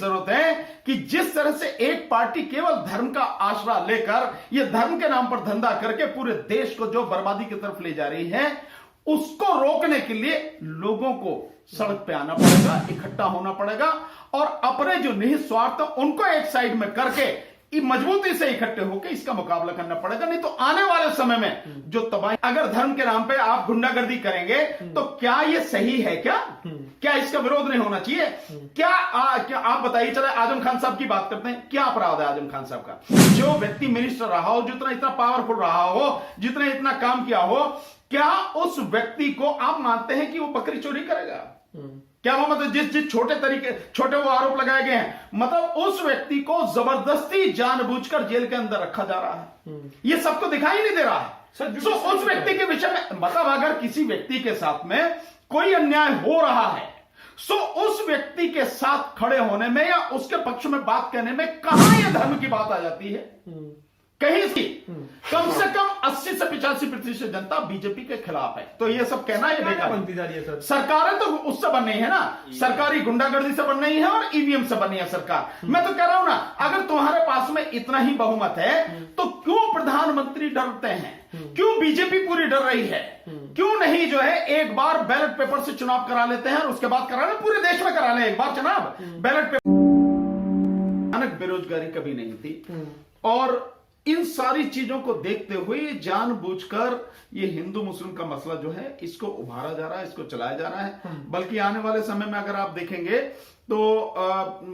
जरूरत है कि जिस तरह से एक पार्टी केवल धर्म का आसरा लेकर यह धर्म के नाम पर धंधा करके पूरे देश को जो बर्बादी की तरफ ले जा रही है, उसको रोकने के लिए लोगों को सड़क पे आना पड़ेगा, इकट्ठा होना पड़ेगा और अपने जो निहित स्वार्थ उनको एक साइड में करके मजबूती से इकट्ठे होकर इसका मुकाबला करना पड़ेगा। नहीं तो आने वाले समय में जो तबाही, अगर धर्म के नाम पे आप गुंडागर्दी करेंगे तो क्या ये सही है? क्या इसका विरोध नहीं होना चाहिए? क्या आप बताइए, चले आजम खान साहब की बात करते हैं, क्या अपराध है आजम खान साहब का? जो व्यक्ति मिनिस्टर रहा हो, जितना इतना पावरफुल रहा हो, जितने इतना काम किया हो, क्या उस व्यक्ति को आप मानते हैं कि वो बकरी चोरी करेगा? क्या वो मतलब जिस छोटे वो आरोप लगाए गए हैं, मतलब उस व्यक्ति को जबरदस्ती जानबूझकर जेल के अंदर रखा जा रहा है, ये सबको दिखाई नहीं दे रहा है। तो उस व्यक्ति के विषय में मतलब अगर किसी व्यक्ति के साथ में कोई अन्याय हो रहा है, सो उस व्यक्ति के साथ खड़े होने में या उसके पक्ष में बात कहने में कहां यह धर्म की बात आ जाती है? कहीं सी कम से कम 80 से 85% जनता बीजेपी के खिलाफ है। तो ये सब कहना ये बेकार बनती जा रही है। सर सरकारें तो उससे बन रही है ना, सरकारी गुंडागर्दी से बन रही है और ईवीएम से बनी है सरकार। मैं तो कह रहा हूं ना, अगर तुम्हारे पास में इतना ही बहुमत है तो क्यों प्रधानमंत्री डरते हैं? क्यों बीजेपी पूरी डर रही है? क्यों नहीं जो है एक बार बैलेट पेपर से चुनाव करा लेते हैं और उसके बाद करा ले, पूरे देश में करा ले एक बार चुनाव बैलेट पेपर। बेरोजगारी कभी नहीं थी और इन सारी चीजों को देखते हुए ये जानबूझकर ये हिंदू मुस्लिम का मसला जो है इसको उभारा जा रहा है, इसको चलाया जा रहा है। बल्कि आने वाले समय में अगर आप देखेंगे तो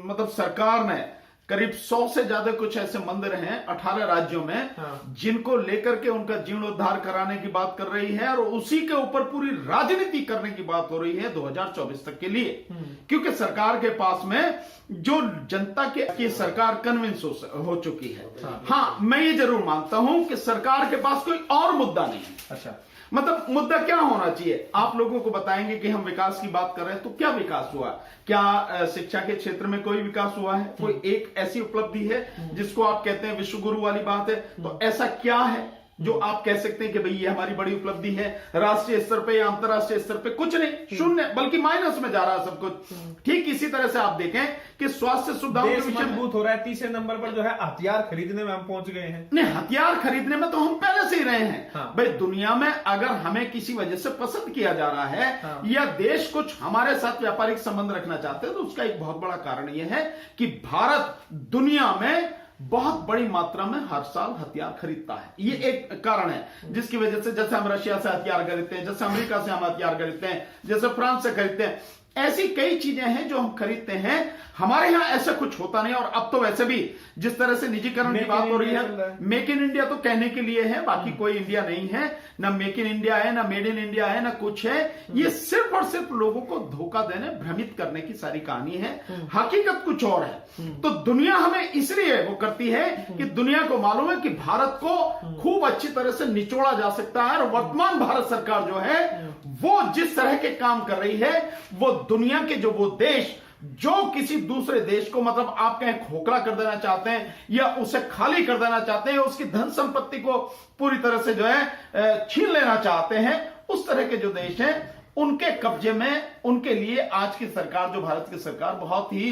मतलब सरकार ने करीब 100 से ज्यादा कुछ ऐसे मंदिर हैं 18 राज्यों में, जिनको लेकर के उनका जीर्णोद्धार कराने की बात कर रही है और उसी के ऊपर पूरी राजनीति करने की बात हो रही है 2024 तक के लिए। क्योंकि सरकार के पास में जो जनता की सरकार कन्विंस हो चुकी है। हाँ, मैं ये जरूर मानता हूं कि सरकार के पास कोई और मुद्दा नहीं है। अच्छा, मतलब मुद्दा क्या होना चाहिए? आप लोगों को बताएंगे कि हम विकास की बात कर रहे हैं, तो क्या विकास हुआ? क्या शिक्षा के क्षेत्र में कोई विकास हुआ है? कोई एक ऐसी उपलब्धि है जिसको आप कहते हैं विश्व गुरु वाली बात है? तो ऐसा क्या है जो आप कह सकते हैं कि भाई ये हमारी बड़ी उपलब्धि है? राष्ट्रीय स्तर पे या अंतर्राष्ट्रीय स्तर पे कुछ नहीं, शून्य, बल्कि माइनस में जा रहा है सब कुछ। ठीक इसी तरह से आप देखें कि स्वास्थ्य सुविधाओं के विषय मजबूत हो रहा है। तीसरे नंबर पर जो है हथियार खरीदने में हम पहुंच गए हैं। नहीं, हथियार खरीदने में तो हम पहले से ही रहे हैं। भाई दुनिया में अगर हमें किसी वजह से पसंद किया जा रहा है या देश कुछ हमारे साथ व्यापारिक संबंध रखना चाहते हैं, तो उसका एक बहुत बड़ा कारण यह है कि भारत दुनिया में बहुत बड़ी मात्रा में हर साल हथियार खरीदता है। ये एक कारण है जिसकी वजह से, जैसे हम रशिया से हथियार खरीदते हैं, जैसे अमेरिका से हम हथियार खरीदते हैं, जैसे फ्रांस से खरीदते हैं, ऐसी कई चीजें हैं जो हम खरीदते हैं। हमारे यहां ऐसा कुछ होता नहीं। और अब तो वैसे भी जिस तरह से निजीकरण की बात हो रही है, मेक इन इंडिया तो कहने के लिए है, बाकी कोई इंडिया नहीं है, ना मेक इन इंडिया है, ना मेड इन इंडिया है, ना कुछ है। ये सिर्फ और सिर्फ लोगों को धोखा देने, भ्रमित करने की सारी कहानी है। हकीकत कुछ और है। तो दुनिया हमें इसलिए वो करती है कि दुनिया को मालूम है कि भारत को खूब अच्छी तरह से निचोड़ा जा सकता है। और वर्तमान भारत सरकार जो है वो जिस तरह के काम कर रही है, वो दुनिया के जो वो देश जो किसी दूसरे देश को मतलब आप कहें खोखला कर देना चाहते हैं या उसे खाली कर देना चाहते हैं, उसकी धन संपत्ति को पूरी तरह से जो है छीन लेना चाहते हैं, उस तरह के जो देश हैं उनके कब्जे में, उनके लिए आज की सरकार, जो भारत की सरकार, बहुत ही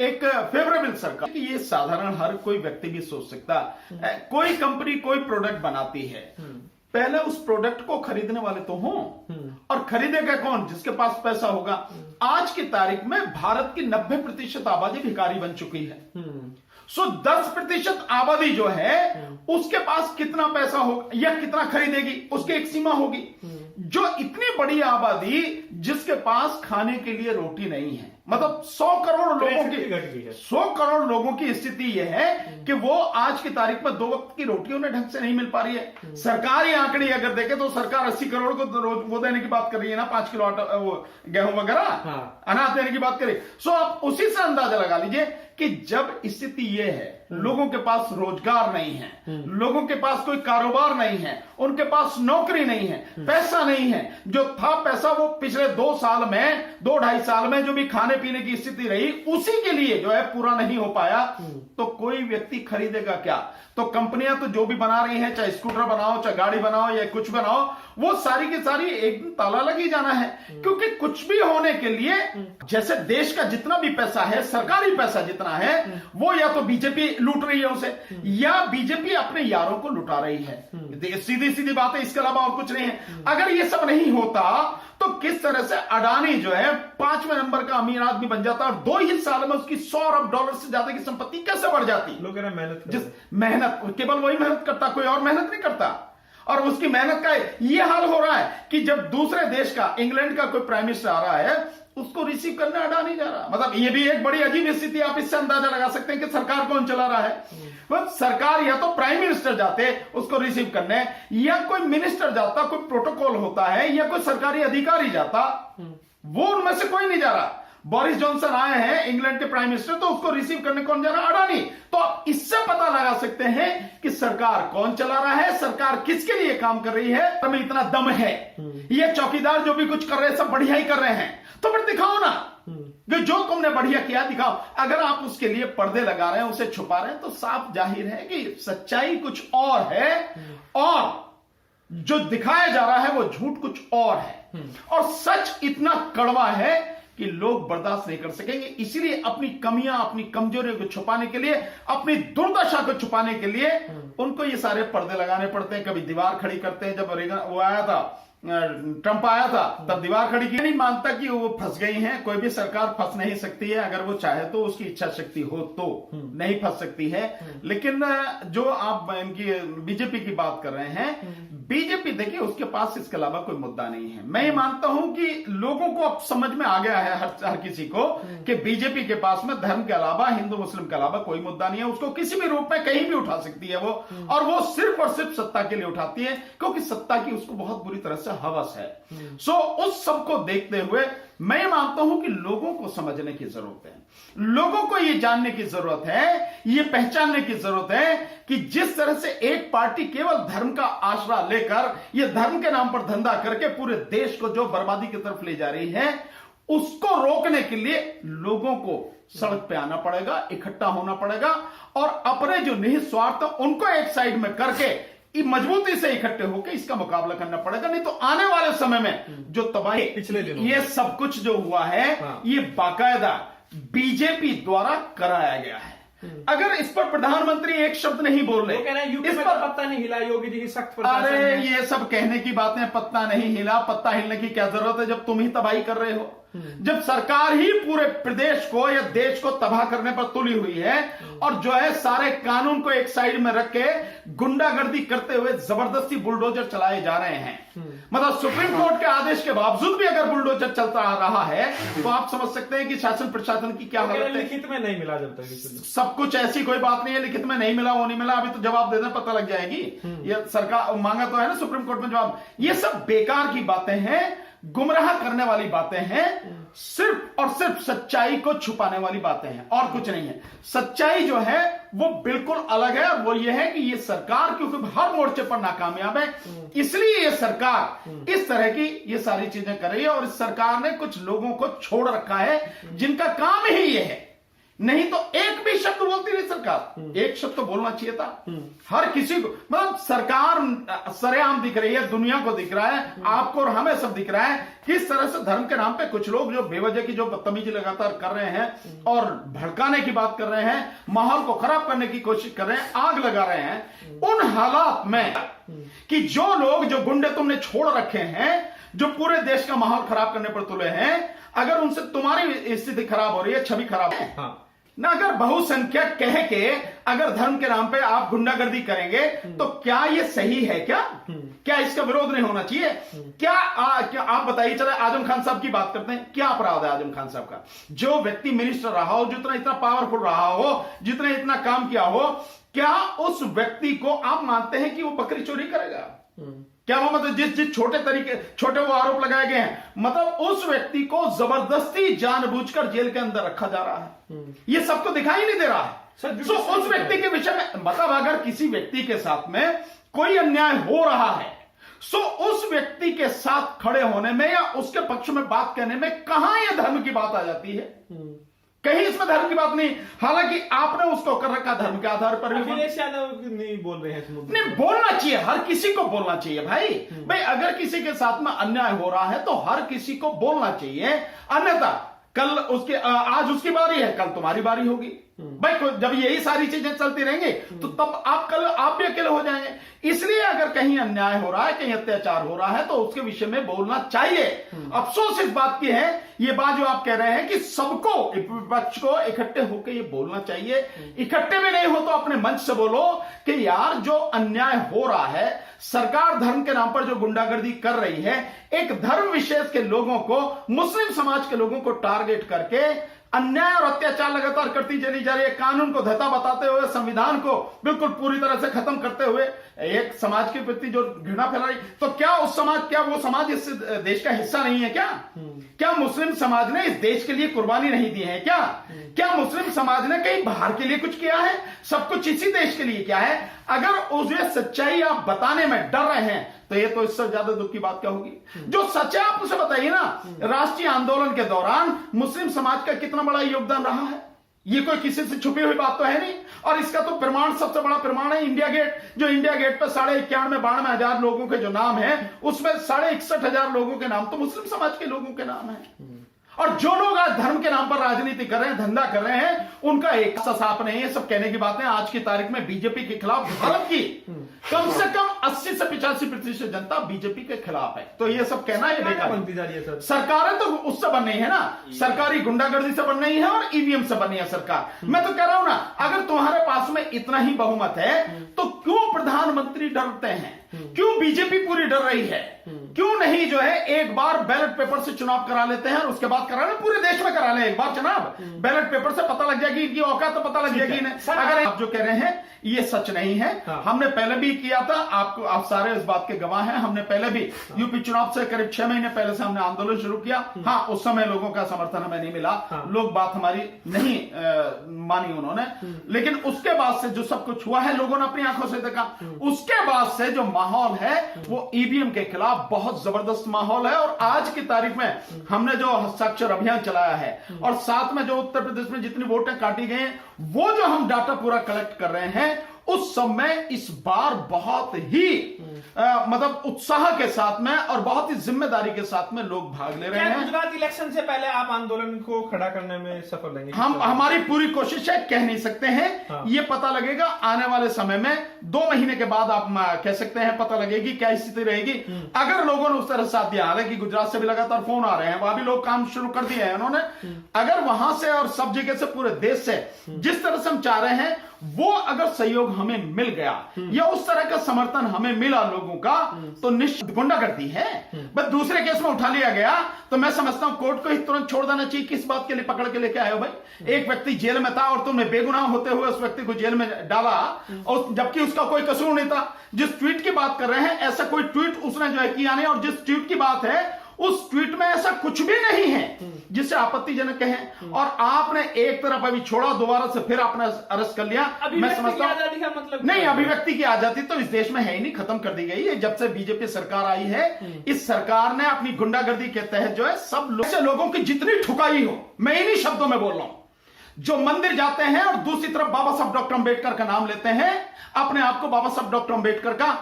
एक फेवरेबल सरकार कि ये साधारण हर कोई व्यक्ति भी सोच सकता। कोई कंपनी कोई प्रोडक्ट बनाती है, पहले उस प्रोडक्ट को खरीदने वाले तो हों, और खरीदेगा कौन? जिसके पास पैसा होगा। आज की तारीख में भारत की 90% आबादी भिखारी बन चुकी है। सो 10% आबादी जो है उसके पास कितना पैसा होगा या कितना खरीदेगी, उसकी एक सीमा होगी। जो इतनी बड़ी आबादी जिसके पास खाने के लिए रोटी नहीं है, मतलब 100 करोड़ लोगों की स्थिति यह है कि वो आज की तारीख में 2 वक्त की रोटी उन्हें ढंग से नहीं मिल पा रही है। सरकारी आंकड़े अगर देखें तो सरकार 80 करोड़ को रोज वो देने की बात कर रही है ना, 5 किलो आटा, वो गेहूं वगैरह अनाज देने की बात करें। सो आप उसी से अंदाजा लगा लीजिए कि जब स्थिति यह है, लोगों के पास रोजगार नहीं है, लोगों के पास कोई कारोबार नहीं है, उनके पास नौकरी नहीं है, पैसा नहीं है, जो था पैसा वो पिछले 2 साल में, 2-2.5 साल में जो भी खाने खाने पीने की स्थिति रही, उसी के लिए जो है पूरा नहीं हो पाया, तो कोई व्यक्ति खरीदेगा क्या? तो कंपनियां तो जो भी बना रही हैं, चाहे स्कूटर बनाओ, चाहे गाड़ी बनाओ या कुछ बनाओ, वो सारी की सारी एक दिन ताला लग ही जाना है। क्योंकि कुछ भी होने के लिए जैसे देश का जितना भी पैसा है, सरकारी पैसा जितना है, वो या तो बीजेपी लूट रही है उसे, या बीजेपी अपने यारों को लुटा रही है। सीधी सीधी बात है, इसके अलावा और कुछ नहीं है। अगर ये सब नहीं होता तो किस तरह से अडानी जो है 5वें नंबर का अमीर आदमी बन जाता और 2 ही साल में उसकी $100 अरब से ज्यादा की संपत्ति कैसे बढ़ जाती? लोग मेहनत केवल वही मेहनत करता, कोई और मेहनत नहीं करता। और उसकी मेहनत का ये हाल हो रहा है कि जब दूसरे देश का, इंग्लैंड का कोई प्राइम मिनिस्टर आ रहा है, उसको रिसीव करने अडानी जा रहा। मतलब ये भी एक बड़ी अजीब स्थिति। आप इससे अंदाजा लगा सकते हैं कि सरकार कौन चला रहा है। सरकार या तो प्राइम मिनिस्टर जाते उसको रिसीव करने, या कोई मिनिस्टर जाता, कोई प्रोटोकॉल होता है, या कोई सरकारी अधिकारी जाता, वो उनमें से कोई नहीं जा रहा। बोरिस जॉनसन आए हैं इंग्लैंड के प्राइम मिनिस्टर, तो उसको रिसीव करने कौन जा रहा? अडानी। तो आप इससे पता लगा सकते हैं कि सरकार कौन चला रहा है, सरकार किसके लिए काम कर रही है, हमें इतना दम है। ये चौकीदार जो भी कुछ कर रहे हैं सब बढ़िया ही कर रहे हैं, तो फिर दिखाओ ना कि जो तुमने बढ़िया किया दिखाओ। अगर आप उसके लिए पर्दे लगा रहे हैं, उसे छुपा रहे हैं, तो साफ जाहिर है कि सच्चाई कुछ और है और जो दिखाया जा रहा है वो झूठ कुछ और है। और सच इतना कड़वा है कि लोग बर्दाश्त नहीं कर सकेंगे। इसीलिए अपनी कमियां, अपनी कमजोरियों को छुपाने के लिए, अपनी दुर्दशा को छुपाने के लिए उनको ये सारे पर्दे लगाने पड़ते हैं। कभी दीवार खड़ी करते हैं। जब रेगन वो आया था, ट्रंप आया था, तब दीवार खड़ी की। नहीं मानता कि वो फंस गई हैं। कोई भी सरकार फंस नहीं सकती है, अगर वो चाहे तो, उसकी इच्छा शक्ति हो तो नहीं फंस सकती है। लेकिन जो आप इनकी बीजेपी की बात कर रहे हैं, बीजेपी देखिए उसके पास इसके अलावा कोई मुद्दा नहीं है। मैं ये मानता हूं कि लोगों को अब समझ में आ गया है, हर किसी को, कि बीजेपी के पास में धर्म के अलावा, हिंदू मुस्लिम के अलावा कोई मुद्दा नहीं है। उसको किसी भी रूप में कहीं भी उठा सकती है वो, और वो सिर्फ और सिर्फ सत्ता के लिए उठाती है, क्योंकि सत्ता की उसको बहुत बुरी तरह से हवस है। सो उस सब को देखते हुए मैं मानता हूं कि लोगों को समझने की जरूरत है, लोगों को यह जानने की जरूरत है, यह पहचानने की जरूरत है कि जिस तरह से एक पार्टी केवल धर्म का आसरा लेकर, यह धर्म के नाम पर धंधा करके पूरे देश को जो बर्बादी की तरफ ले जा रही है, उसको रोकने के लिए लोगों को सड़क पे आना पड़ेगा, इकट्ठा होना पड़ेगा, और अपने जो निहित स्वार्थ उनको एक साइड में करके मजबूती से इकट्ठे होकर इसका मुकाबला करना पड़ेगा। नहीं तो आने वाले समय में जो तबाही, पिछले दिनों ये सब कुछ जो हुआ है, ये बाकायदा बीजेपी द्वारा कराया गया है। अगर इस पर प्रधानमंत्री एक शब्द नहीं बोल रहे, इस पर पत्ता नहीं हिला, योगी जी की सख्त प्रशासन अरे है। ये सब कहने की बातें, पत्ता नहीं हिला, पत्ता हिलने की क्या जरूरत है जब तुम ही तबाही कर रहे हो, जब सरकार ही पूरे प्रदेश को या देश को तबाह करने पर तुली हुई है, और जो है सारे कानून को एक साइड में रख के गुंडागर्दी करते हुए जबरदस्ती बुलडोजर चलाए जा रहे हैं। मतलब सुप्रीम कोर्ट के आदेश के बावजूद भी अगर बुलडोजर चलता रहा है, तो आप समझ सकते हैं कि शासन प्रशासन की क्या हालत है। लिखित में नहीं मिला जब तक सब कुछ, ऐसी कोई बात नहीं है लिखित में नहीं मिला, वो नहीं मिला, अभी तो जवाब दे दें पता लग जाएगी। ये सरकार मांगा तो है ना सुप्रीम कोर्ट में जवाब। ये सब बेकार की बातें हैं, गुमराह करने वाली बातें हैं, सिर्फ और सिर्फ सच्चाई को छुपाने वाली बातें हैं, और कुछ नहीं है। सच्चाई जो है वो बिल्कुल अलग है, और वो ये है कि ये सरकार क्योंकि हर मोर्चे पर नाकामयाब है, इसलिए ये सरकार इस तरह की ये सारी चीजें कर रही है। और इस सरकार ने कुछ लोगों को छोड़ रखा है जिनका काम ही ये है। नहीं तो एक भी शब्द बोलती नहीं सरकार, एक शब्द तो बोलना चाहिए था हर किसी को। मतलब सरकार सरेआम दिख रही है, दुनिया को दिख रहा है, आपको और हमें सब दिख रहा है, किस तरह से धर्म के नाम पे कुछ लोग जो बेवजह की जो बदतमीजी लगातार कर रहे हैं और भड़काने की बात कर रहे हैं, माहौल को खराब करने की कोशिश कर रहे हैं, आग लगा रहे हैं। उन हालात में कि जो लोग, जो गुंडे तुमने छोड़ रखे हैं, जो पूरे देश का माहौल खराब करने पर तुले हैं, अगर उनसे तुम्हारी स्थिति खराब हो रही है, छवि खराब है ना, अगर बहुसंख्यक कह के अगर धर्म के नाम पे आप गुंडागर्दी करेंगे, तो क्या ये सही है? क्या इसका विरोध नहीं होना चाहिए? क्या आप बताइए। चले आजम खान साहब की बात करते हैं, क्या अपराध है आजम खान साहब का? जो व्यक्ति मिनिस्टर रहा हो, जितना इतना पावरफुल रहा हो, जितना इतना काम किया हो, क्या उस व्यक्ति को आप मानते हैं कि वो बकरी चोरी करेगा? क्या वो मतलब जिस छोटे वो आरोप लगाए गए हैं, मतलब उस व्यक्ति को जबरदस्ती जानबूझकर जेल के अंदर रखा जा रहा है, ये सबको दिखाई नहीं दे रहा है। तो उस व्यक्ति के विषय में, मतलब अगर किसी व्यक्ति के साथ में कोई अन्याय हो रहा है, सो उस व्यक्ति के साथ खड़े होने में या उसके पक्ष में बात कहने में कहां यह धर्म की बात आ जाती है? कहीं इसमें धर्म की बात नहीं। हालांकि आपने उसको कर रखा धर्म के आधार पर भी। अखिलेश यादव नहीं बोल रहे हैं इस मुद्दे नहीं, बोलना चाहिए, हर किसी को बोलना चाहिए भाई। अगर किसी के साथ में अन्याय हो रहा है तो हर किसी को बोलना चाहिए, अन्यथा कल उसके आज उसकी बारी है, कल तुम्हारी बारी होगी भाई। जब यही सारी चीजें चलती रहेंगी तो तब कल आप भी अकेले हो जाएंगे। इसलिए अगर कहीं अन्याय हो रहा है, कहीं अत्याचार हो रहा है तो उसके विषय में बोलना चाहिए। अफसोस इस बात की है, ये बात जो आप कह रहे हैं कि सबको, विपक्ष को इकट्ठे होकर ये बोलना चाहिए। इकट्ठे में नहीं हो तो अपने मंच से बोलो कि यार जो अन्याय हो रहा है, सरकार धर्म के नाम पर जो गुंडागर्दी कर रही है, एक धर्म विशेष के लोगों को, मुस्लिम समाज के लोगों को टारगेट करके अन्याय और अत्याचार लगातार करती चली जा रही है। कानून को धता बताते हुए, संविधान को बिल्कुल पूरी तरह से खत्म करते हुए एक समाज के प्रति जो घृणा फैला रही, तो क्या उस समाज, क्या वो समाज इस देश का हिस्सा नहीं है क्या? क्या मुस्लिम समाज ने इस देश के लिए कुर्बानी नहीं दी है क्या? क्या मुस्लिम समाज ने कहीं बाहर के लिए कुछ किया है? सब कुछ इसी देश के लिए क्या है? अगर उसे सच्चाई आप बताने में डर रहे हैं तो ये तो इससे ज्यादा दुख की बात क्या होगी? जो सच है आप उसे बताइए ना। राष्ट्रीय आंदोलन के दौरान मुस्लिम समाज का कितना बड़ा योगदान रहा है, ये कोई किसी से छुपी हुई बात तो है नहीं। और इसका तो प्रमाण, सबसे बड़ा प्रमाण है इंडिया गेट। जो इंडिया गेट पर 91,92,92 लोगों के जो नाम है, उसमें 61,500 लोगों के नाम तो मुस्लिम समाज के लोगों के नाम है। और जो लोग आज धर्म के नाम पर राजनीति कर रहे हैं, धंधा कर रहे हैं, उनका एक साफ नहीं है। सब कहने की बातें आज की तारीख में बीजेपी के खिलाफ भारत की कम से कम 80 से 85% जनता बीजेपी के खिलाफ है। तो ये सब कहना है बेकार बनती जा रही है सर। सरकारें तो उससे बन रही है ना, सरकारी गुंडागर्दी से बन रही है और ईवीएम से बन रही है सरकार। मैं तो कह रहा हूं ना, अगर तुम्हारे पास में इतना ही बहुमत है तो क्यों प्रधानमंत्री डरते हैं? क्यों बीजेपी पूरी डर रही है? क्यों नहीं जो है एक बार बैलेट पेपर से चुनाव करा लेते हैं और उसके बाद करा लें, पूरे देश में करा लें एक बार चुनाव। बैलेट पेपर से पता लग जाएगी इनकी औकात, तो पता लग जाएगी इन्हें। अगर आप जो कह रहे हैं ये सच नहीं है, हमने पहले भी किया था, आपको, आप सारे इस बात के गवाह हैं। हमने पहले भी यूपी चुनाव से करीब 6 महीने पहले से हमने आंदोलन शुरू किया। हाँ, उस समय लोगों का समर्थन हमें नहीं मिला, लोग बात हमारी नहीं मानी उन्होंने, लेकिन उसके बाद से जो सब कुछ हुआ है लोगों ने अपनी आंखों से देखा। उसके बाद से जो माहौल है वो ईवीएम के खिलाफ बहुत जबरदस्त माहौल है। और आज की तारीख में हमने जो हस्ताक्षर अभियान चलाया है और साथ में जो उत्तर प्रदेश में जितनी वोटें काटी गई हैं, वो जो हम डाटा पूरा कलेक्ट कर रहे हैं, उस समय इस बार बहुत ही मतलब उत्साह के साथ में और बहुत ही जिम्मेदारी के साथ में लोग भाग ले रहे हैं। गुजरात इलेक्शन से पहले आप आंदोलन को खड़ा करने में सफल रहेंगे? हमारी पूरी कोशिश है, कह नहीं सकते हैं। हाँ। ये पता लगेगा आने वाले समय में, 2 महीने के बाद आप कह सकते हैं, पता लगेगी क्या स्थिति रहेगी। अगर लोगों ने उस तरह साथ दिया, हालांकि गुजरात से भी लगातार फोन आ रहे हैं, वहां भी लोग काम शुरू कर दिए हैं उन्होंने। अगर वहां से और सब जगह से, पूरे देश से जिस तरह से हम चाह रहे हैं, वो अगर सहयोग हमें मिल गया या उस तरह का समर्थन हमें मिला लोगों का, तो निश्चित गुंडागर्दी है। बस दूसरे केस में उठा लिया गया तो मैं समझता हूं कोर्ट को ही तुरंत छोड़ देना चाहिए। किस बात के लिए पकड़ के लेके आए हो भाई? एक व्यक्ति जेल में था और तुमने बेगुनाह होते हुए उस व्यक्ति को जेल में डाला, और जबकि उसका कोई कसूर नहीं था। जिस ट्वीट की बात कर रहे हैं, ऐसा कोई ट्वीट उसने जो है किया नहीं, और जिस ट्वीट की बात है उस ट्वीट में ऐसा कुछ भी नहीं है जिससे आपत्तिजनक है। और आपने एक तरफ अभी छोड़ा, दोबारा से फिर आपने अरेस्ट कर लिया। मैं समझता हूं मतलब नहीं, अभिव्यक्ति की आजादी तो इस देश में है ही नहीं, खत्म कर दी गई है। जब से बीजेपी सरकार आई है, इस सरकार ने अपनी गुंडागर्दी के तहत जो है सब लोगों की जितनी ठुकाई हो, मैं इन्हीं शब्दों में बोल रहा हूं, जो मंदिर जाते हैं और दूसरी तरफ बाबा साहब डॉक्टर अंबेडकर का नाम लेते हैं, अपने आप को बाबा साहब डॉक्टर अंबेडकर का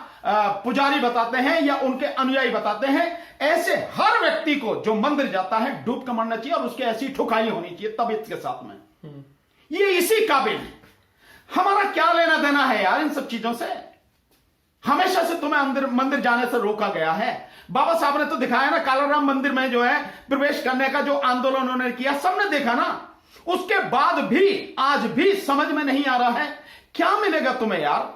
पुजारी बताते हैं या उनके अनुयायी बताते हैं, ऐसे हर व्यक्ति को जो मंदिर जाता है डूब कर मरना चाहिए और उसकी ऐसी ठुकाई होनी चाहिए तबीयत के साथ में। ये इसी काबिल है। हमारा क्या लेना देना है यार इन सब चीजों से? हमेशा से तुम्हें मंदिर जाने से रोका गया है। बाबा साहब ने तो दिखाया ना, कालाराम मंदिर में जो है प्रवेश करने का जो आंदोलन उन्होंने किया, सबने देखा ना। उसके बाद भी आज भी समझ में नहीं आ रहा है क्या मिलेगा तुम्हें यार।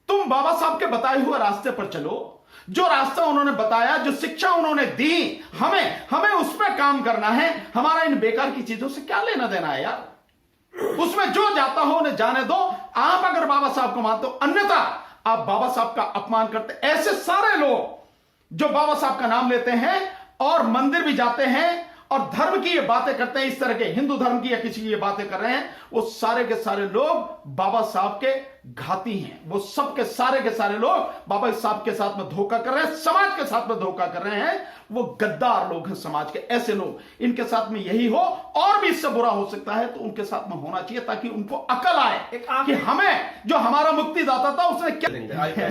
तुम बाबा साहब के बताए हुए रास्ते पर चलो, जो रास्ता उन्होंने बताया, जो शिक्षा उन्होंने दी, हमें उस पर काम करना है। हमारा इन बेकार की चीजों से क्या लेना देना है यार। उसमें जो जाता हो उन्हें जाने दो। आप अगर बाबा साहब को मानते हो, अन्यथा आप बाबा साहब का अपमान करते। ऐसे सारे लोग जो बाबा साहब का नाम लेते हैं और मंदिर भी जाते हैं और धर्म की ये बातें करते हैं, इस तरह के हिंदू धर्म की या किसी की ये बातें कर रहे हैं, वो सारे के सारे लोग बाबा साहब के घाती हैं। वो सब के सारे लोग बाबा साहब के साथ में धोखा कर रहे हैं, समाज के साथ में धोखा कर रहे हैं। वो गद्दार लोग हैं समाज के, ऐसे लोग, इनके साथ में यही हो और भी इससे बुरा हो सकता है तो उनके साथ में होना चाहिए, ताकि उनको अकल आए कि हमें जो हमारा मुक्तिदाता था उसने क्या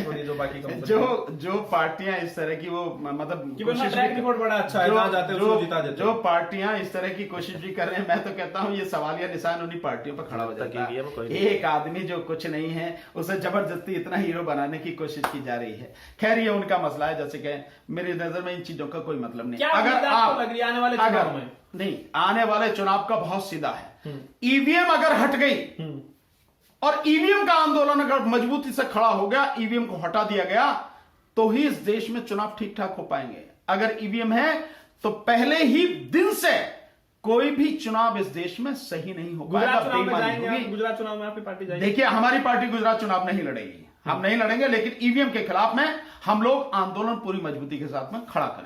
जो पार्टियां इस तरह की वो मतलब रिकॉर्ड बड़ा अच्छा है, जहां जाते हैं उसको जिता देते हैं। जो पार्टियां इस तरह की कोशिश भी कर रहे हैं, मैं तो कहता हूं ये सवालिया निशान उन्हीं पार्टियों पर खड़ा हो जाता है। एक आदमी जो कुछ नहीं है उसे जबरदस्ती इतना हीरो बनाने की कोशिश की जा रही है। खैर ये उनका मसला है, जैसे कि मेरी नजर में इन चीजों का कोई मतलब नहीं। अगर आप लग रही आने वाले चुनाव में नहीं, आने वाले चुनाव का बहुत सीधा है। ईवीएम अगर हट गई और ईवीएम का आंदोलन अगर मजबूती से खड़ा हो गया, ईवीएम को हटा दिया गया, तो ही इस देश में चुनाव ठीक ठाक हो पाएंगे। अगर ईवीएम है तो पहले ही दिन से कोई भी चुनाव इस देश में सही नहीं हो पाएगा। गुजरात चुनाव में आपकी पार्टी जाएगी? देखिए, हमारी पार्टी गुजरात चुनाव नहीं लड़ेगी, हम नहीं लड़ेंगे, लेकिन ईवीएम के खिलाफ में हम लोग आंदोलन पूरी मजबूती के साथ में खड़ा करेंगे।